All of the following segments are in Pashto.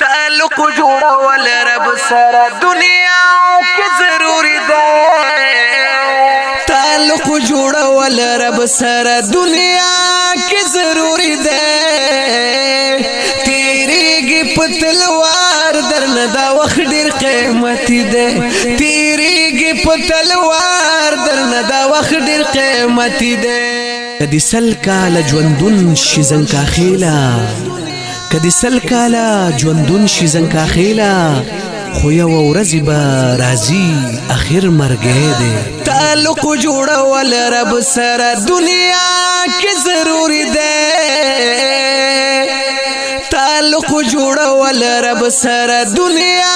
تعلق جوړول رب سره دنیا کې ضروري ده تعلق جوړول رب سره دنیا کې ضروري ده تیریږي په تلوار درنه دا وخت ډیر قیمتي ده تیریږي په تلوار درنه دا وخت ډیر قیمتي ده کدي سل کال ژوندون شي زنکا خیلا کدی سل کالا ژوندون شي زنکا خیلا خو یو ورځ به راځي اخر مرګې دی تعلق جوړول رب سره دنیا کې ضروري ده تعلق جوړول رب سره دنیا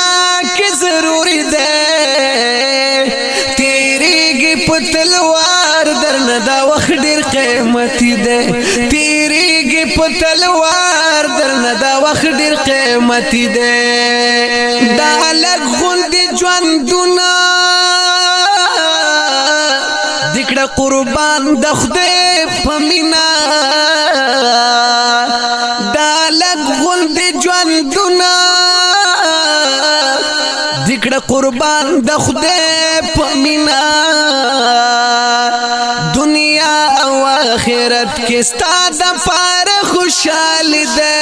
کې ضروري ده تیریږي په تلوار درنه دا وخت ډیر قیمتي ده تیریږي په تلوار درنه دا وخت ډیر قیمتي ده دا لږ غوندې ژوندونه دکړه قربان د خدای په مینا دا لږ غوندې ژوندونه دکړه قربان د خدای په مینا دنیا او آخرت کې ستا د پاره خوشاله ده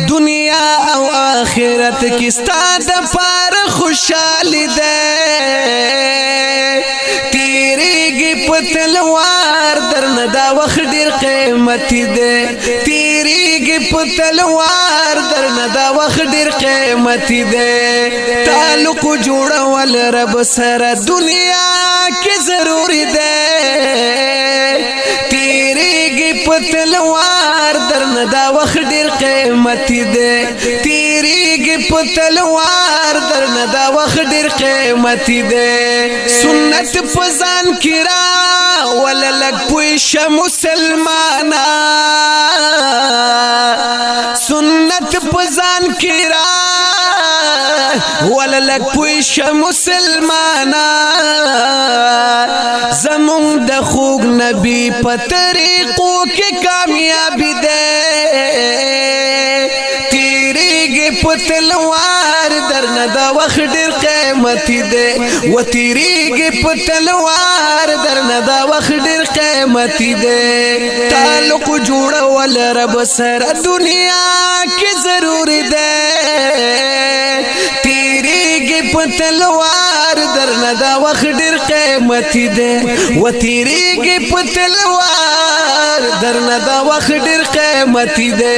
دنیا او آخرت کې ستا د پاره خوشاله ده تیریږي په تلوار درنه دا وخت ډیر قیمتي ده تیریږي په تلوار درنه دا وخت ډیر قیمتي ده تعلق جوړول رب سره دنیا کې ضروري ده تیریږي په تلوار درنه دا وخت ډیر قیمتي ده تیریږي په تلوار درنه دا وخت ډیر قیمتي ده سنت په ځان کې را ولا لګ پوي شه مسلمانا سنت په ځان کې را ولا لګ پوي شه مسلمانا زمون د خوږ نبی په طریقو کې کامیابی ده تیریږي په تلوار درنه دا وخت ډیر قیمتي ده و تیریږي په تلوار درنه دا وخت ډیر قیمتي ده تعلق جوړول رب سره دنیا کې ضروري ده تیریږي په تلوار درنه دا وخت ډیر قیمتي ده و تیریږي په تلوار درنه دا وخت ډیر قیمتي ده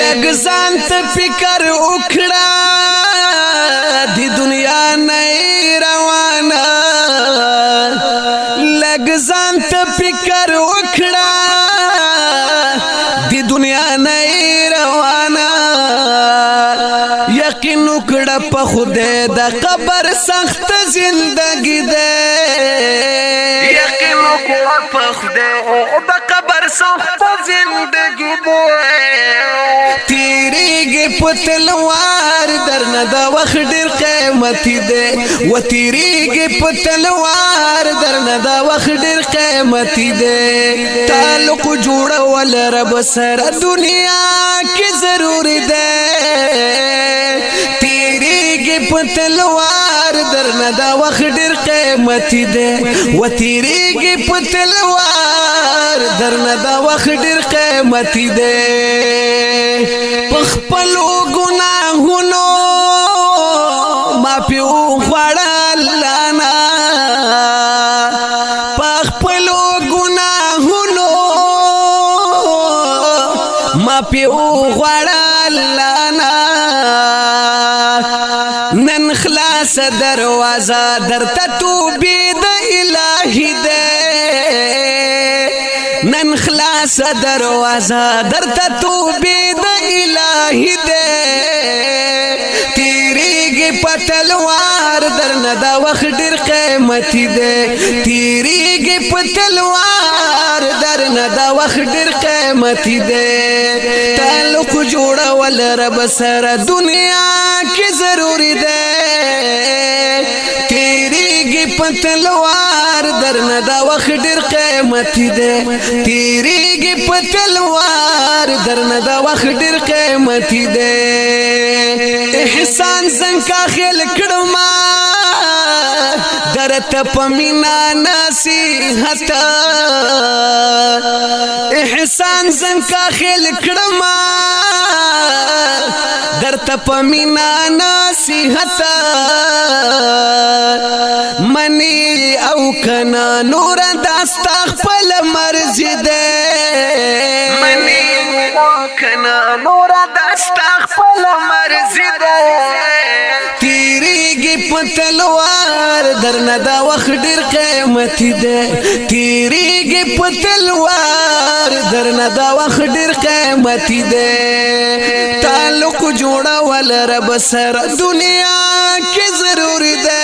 لږ ځان ته فکر وکړه د دنیا نه روانه لږ ځان ته فکر وکړه د دنیا نه روانه یقین وکړه په خدای د قبر سخت زندگی ده یقین وکړه په خدای د قبر سخت زندگی ده تیریږي په تلوار درنه دا وخت ډیر قیمتي ده و تیریږي په تلوار درنه دا وخت ډیر قیمتي ده تعلق جوړول رب سره دنیا کې ضروري ده تیریږي په تلوار درنه دا وخت ډیر قیمتي ده و تیریږي په تلوار درنه دا وخت ډیر قیمتي ده پخپلو گناہونو ما پیو خوڑل لانا پخپلو گناہونو ما پیو خوڑل لانا نن خلاص دروازہ در تتوبی دا الہی دے نن خلاص دروازہ در تتوبی دا الہی دے تیریږي په تلوار درنه دا وخت ډیر قیمتي ده تیریږي په تلوار درنه دا وخت ډیر قیمتي ده تعلق جوړول رب سره دنیا کې ضروري ده تیریږي پتلوار درنه دا وخت ډیر قیمتي دی تیریږي پتلوار درنه دا وخت ډیر قیمتي دی احسان زنکا خیل کړم درته پمینا نصیحت احسان زنکا خیل کړم درته پمینا نصیحت منی او کنا نور داستا خپل مرزي ده منی او کنا نور داستا خپل مرزي ده تیریږي پتلوار درنه دا وخت ډیر قیمتي ده تیریږي پتلوار درنه دا وخت ډیر قیمتي ده تعلق جوړول رب سره دنیا کې ضروري ده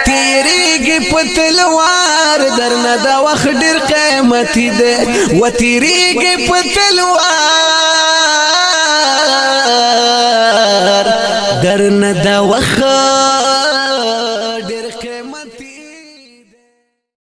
تیریږي پتلوار درنه دا وخت ډیر قیمتي ده و تیریږي پتلوار درنه دا وخت